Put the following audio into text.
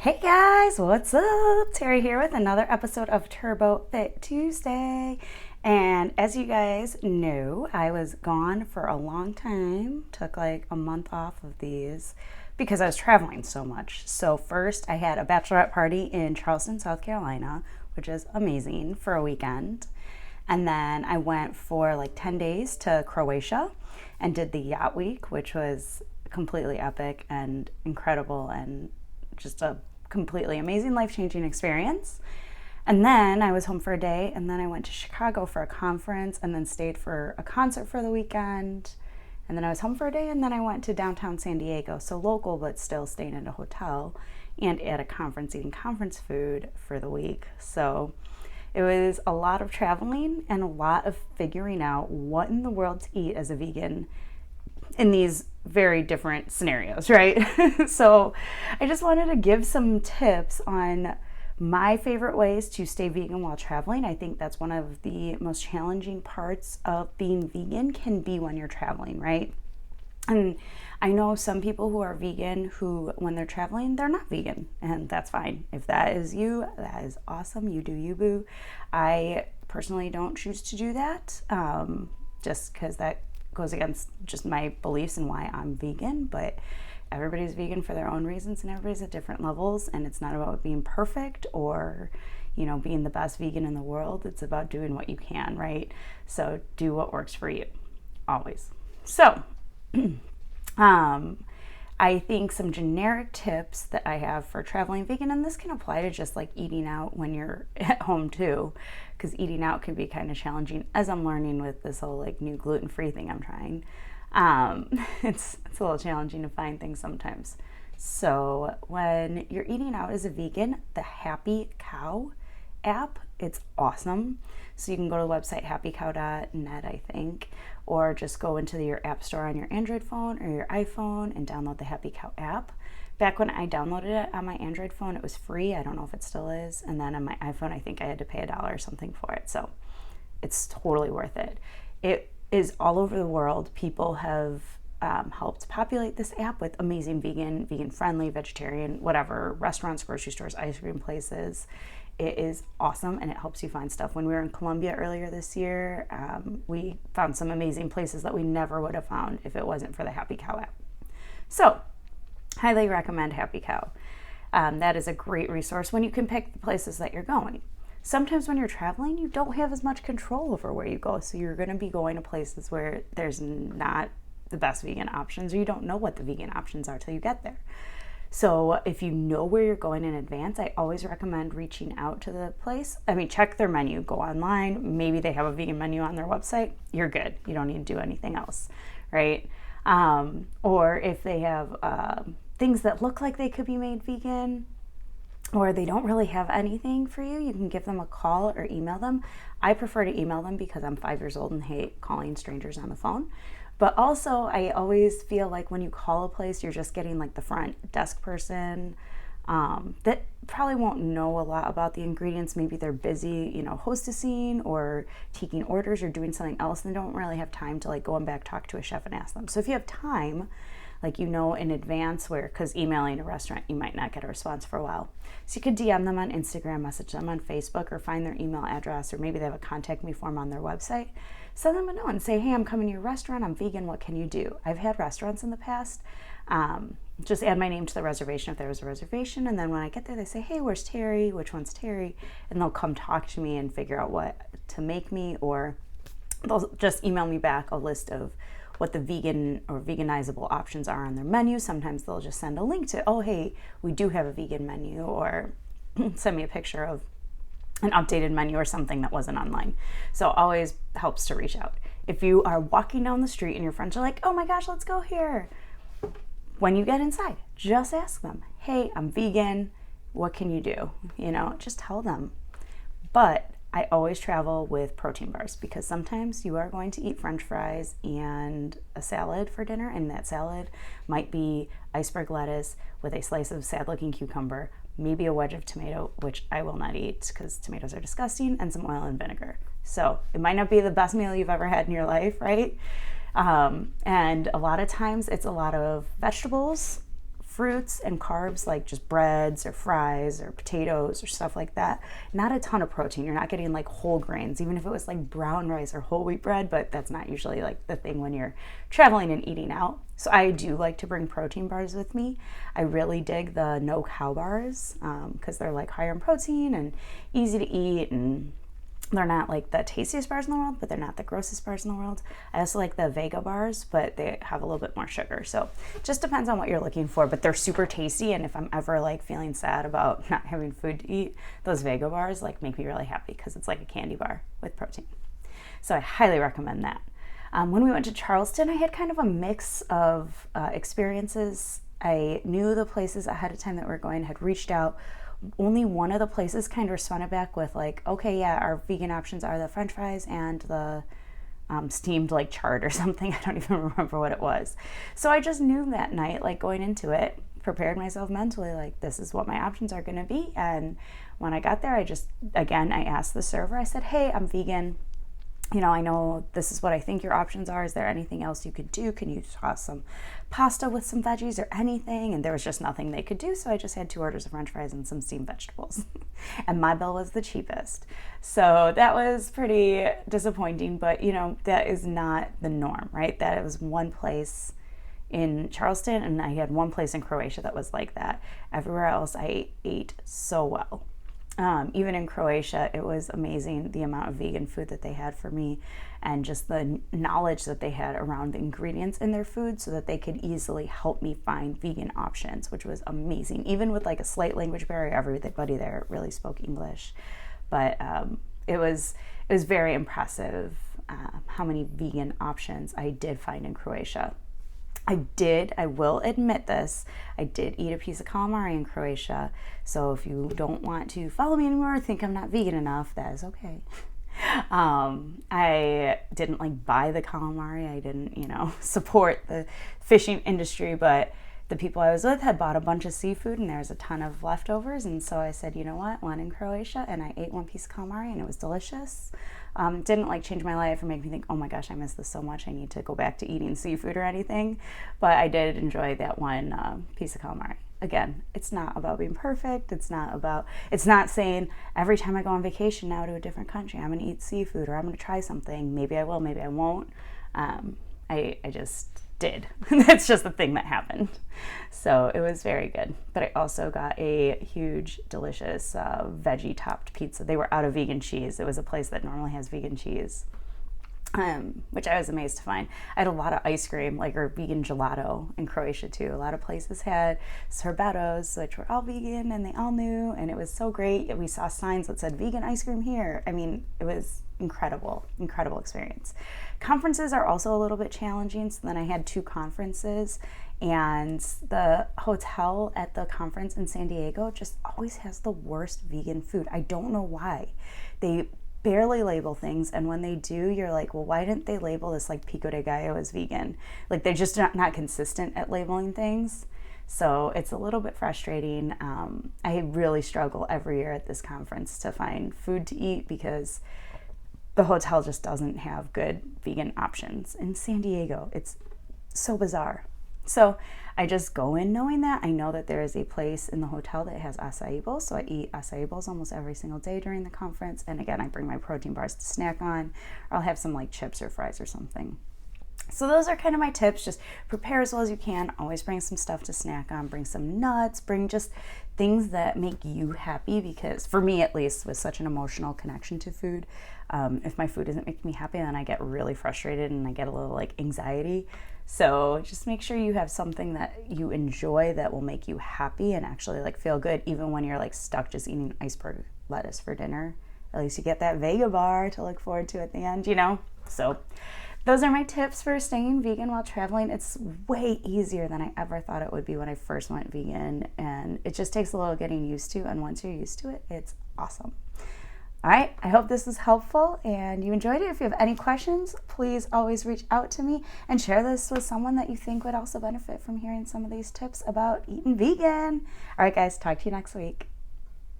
Hey guys, what's up? Terry here with another episode of Turbo Fit Tuesday. And as you guys know, I was gone for a long time. Took like a month off of these because I was traveling so much. So first I had a bachelorette party in Charleston, South Carolina, which is amazing for a weekend. And then I went for like 10 days to Croatia and did the yacht week, which was completely epic and incredible and just a completely amazing, life-changing experience. And then I was home for a day, and then I went to Chicago for a conference, and then stayed for a concert for the weekend. And then I was home for a day, and then I went to downtown San Diego, so local, but still staying in a hotel, and at a conference, eating conference food for the week. So it was a lot of traveling and a lot of figuring out what in the world to eat as a vegan in these very different scenarios, right? So I just wanted to give some tips on my favorite ways to stay vegan while traveling. I think that's one of the most challenging parts of being vegan can be when you're traveling, right? And I know some people who are vegan who, when they're traveling, they're not vegan, and that's fine. If that is you, that is awesome. You do you, boo. I personally don't choose to do that, just because that goes against just my beliefs and why I'm vegan, but everybody's vegan for their own reasons and everybody's at different levels, and it's not about being perfect or, being the best vegan in the world. It's about doing what you can, right? So do what works for you, always. So, I think some generic tips that I have for traveling vegan, and this can apply to just like eating out when you're at home too, because eating out can be kind of challenging, as I'm learning with this whole like new gluten-free thing I'm trying. It's a little challenging to find things sometimes. So when you're eating out as a vegan, the Happy Cow app, it's awesome. So you can go to the website happycow.net, I think, or just go into your app store on your Android phone or your iPhone and download the Happy Cow app. Back when I downloaded it on my Android phone, it was free. I don't know if it still is. And then on my iPhone, I think I had to pay $1 or something for it. So it's totally worth it. It is all over the world. People have helped populate this app with amazing vegan friendly, vegetarian, whatever, restaurants, grocery stores, ice cream places. It is awesome, and it helps you find stuff. When we were in Colombia earlier this year, we found some amazing places that we never would have found if it wasn't for the Happy Cow app. So, highly recommend Happy Cow. That is a great resource when you can pick the places that you're going. Sometimes when you're traveling, you don't have as much control over where you go, so you're going to be going to places where there's not the best vegan options, or you don't know what the vegan options are till you get there. So if you know where you're going in advance, I always recommend reaching out to the place. Check their menu, go online. Maybe they have a vegan menu on their website. You're good. You don't need to do anything else, right? Or if they have things that look like they could be made vegan, or they don't really have anything for you, you can give them a call or email them. I prefer to email them because I'm 5 years old and hate calling strangers on the phone. But also, I always feel like when you call a place, you're just getting like the front desk person that probably won't know a lot about the ingredients. Maybe they're busy, hostessing or taking orders or doing something else, and they don't really have time to like go and back talk to a chef and ask them. So if you have time, like in advance, because emailing a restaurant, you might not get a response for a while. So you could DM them on Instagram, message them on Facebook, or find their email address, or maybe they have a contact me form on their website. Send them a note and say, hey, I'm coming to your restaurant, I'm vegan, what can you do? I've had restaurants in the past, just add my name to the reservation if there was a reservation, and then when I get there, they say, hey, where's Terry? Which one's Terry? And they'll come talk to me and figure out what to make me, or they'll just email me back a list of what the vegan or veganizable options are on their menu. Sometimes they'll just send a link to, oh, hey, we do have a vegan menu, or send me a picture of an updated menu or something that wasn't online. So always helps to reach out. If you are walking down the street and your friends are like, oh my gosh, let's go here. When you get inside, just ask them, hey, I'm vegan, what can you do? Just tell them. But I always travel with protein bars because sometimes you are going to eat French fries and a salad for dinner, and that salad might be iceberg lettuce with a slice of sad-looking cucumber, maybe a wedge of tomato, which I will not eat because tomatoes are disgusting, and some oil and vinegar. So it might not be the best meal you've ever had in your life, right? And a lot of times it's a lot of vegetables, fruits and carbs, like just breads or fries or potatoes or stuff like that. Not a ton of protein. You're not getting like whole grains, even if it was like brown rice or whole wheat bread, but that's not usually like the thing when you're traveling and eating out. So I do like to bring protein bars with me. I really dig the no cow bars because they're like higher in protein and easy to eat, and they're not like the tastiest bars in the world, but they're not the grossest bars in the world. I also like the Vega bars, but they have a little bit more sugar. So it just depends on what you're looking for, but they're super tasty. And if I'm ever like feeling sad about not having food to eat, those Vega bars like make me really happy because it's like a candy bar with protein. So I highly recommend that. When we went to Charleston, I had kind of a mix of experiences. I knew the places ahead of time that we were going, had reached out. Only one of the places kind of responded back with like, okay, yeah, our vegan options are the French fries and the steamed like chard or something. I don't even remember what it was. So I just knew that night, like going into it, prepared myself mentally, like this is what my options are going to be. And when I got there, I asked the server, I said, hey, I'm vegan. You know, I know this is what I think your options are. Is there anything else you could do? Can you toss some pasta with some veggies or anything? And there was just nothing they could do. So I just had 2 orders of French fries and some steamed vegetables. And my bill was the cheapest. So that was pretty disappointing. But, you know, that is not the norm, right? That was one place in Charleston, and I had one place in Croatia that was like that. Everywhere else, I ate so well. Even in Croatia, it was amazing the amount of vegan food that they had for me, and just the knowledge that they had around the ingredients in their food so that they could easily help me find vegan options, which was amazing. Even with like a slight language barrier, everybody there really spoke English. But it was very impressive how many vegan options I did find in Croatia. I will admit this, I did eat a piece of calamari in Croatia, so if you don't want to follow me anymore or think I'm not vegan enough, that is okay. I didn't like buy the calamari, I didn't, support the fishing industry, but the people I was with had bought a bunch of seafood and there was a ton of leftovers, and so I said, you know what, one in Croatia, and I ate one piece of calamari and it was delicious. Didn't like change my life or make me think, oh my gosh, I miss this so much, I need to go back to eating seafood or anything, but I did enjoy that one piece of calamari. Again, it's not about being perfect, it's not saying every time I go on vacation now to a different country, I'm gonna eat seafood or I'm gonna try something, maybe I will, maybe I won't. I just did. That's just the thing that happened. So it was very good. But I also got a huge, delicious veggie topped pizza. They were out of vegan cheese. It was a place that normally has vegan cheese, which I was amazed to find. I had a lot of ice cream, or vegan gelato in Croatia too. A lot of places had sorbetos, which were all vegan and they all knew, and it was so great. We saw signs that said vegan ice cream here. I mean, it was incredible experience. Conferences are also a little bit challenging. So then I had 2 conferences, and the hotel at the conference in San Diego just always has the worst vegan food. I don't know why. They barely label things, and when they do, you're like, well, why didn't they label this like pico de gallo as vegan? Like, they're just not consistent at labeling things. So it's a little bit frustrating. I really struggle every year at this conference to find food to eat because the hotel just doesn't have good vegan options in San Diego. It's so bizarre. So I just go in knowing that. I know that there is a place in the hotel that has acai bowls, so I eat acai bowls almost every single day during the conference. And again, I bring my protein bars to snack on, or I'll have some like chips or fries or something. So those are kind of my tips. Just prepare as well as you can. Always bring some stuff to snack on. Bring some nuts. Bring just things that make you happy, because for me at least, with such an emotional connection to food, if my food isn't making me happy, then I get really frustrated and I get a little like anxiety. So just make sure you have something that you enjoy that will make you happy and actually like feel good, even when you're like stuck just eating iceberg lettuce for dinner. At least you get that Vega bar to look forward to at the end, So those are my tips for staying vegan while traveling. It's way easier than I ever thought it would be when I first went vegan, and it just takes a little getting used to, and once you're used to it, it's awesome. All right, I hope this was helpful and you enjoyed it. If you have any questions, please always reach out to me and share this with someone that you think would also benefit from hearing some of these tips about eating vegan. All right, guys, talk to you next week.